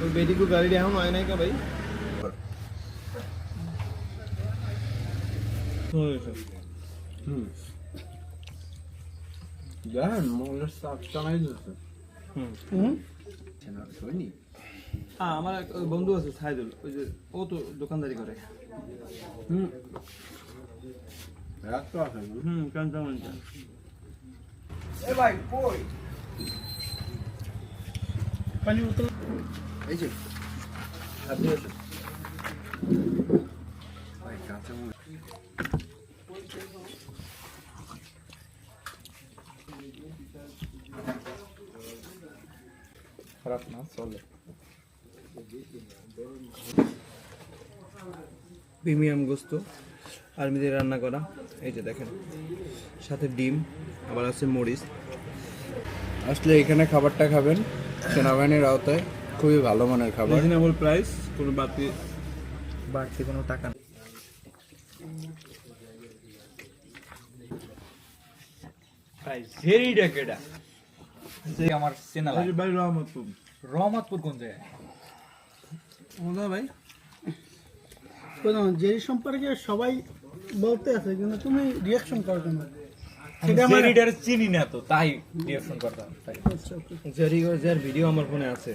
बेटी को गाड़ी ले आऊँ आए क्या भाई দেখেন মোগলের সাত টানাই দিচ্ছে হ্যাঁ আমার এক বন্ধু আছে সাইদুল ওই যে ও তো দোকানদারি করে এত আছে কেন কেমন এ ভাই কই পানি বোতল এই যে আপনি আসুন ভাই কাঁচা খারাপ না চলে প্রিমিয়াম গোস্ত আর্মিদের রান্না করা এই যে দেখেন সাথে ডিম আবার আছে মরিচ আসলে এখানে খাবারটা খাবেন সেনাবাহিনীর আওতায় খুবই ভালো মানের খাবার রিজনেবল প্রাইস কোনো বাড়তি কোনো টাকা নেই ভাই জেরিটা কেডা যে আমার চেনা লাগে ভাই রহমতপুর রহমতপুর কোন জায়গায় ওদা ভাই জেরি সম্পর্কে সবাই বলতে আছে কিন্তু তুমি রিয়াকশন করো কেন জেরিটার চিনি না তো তাই রিঅ্যাকশন করতাম জেরি যার ভিডিও আমার ফোনে আছে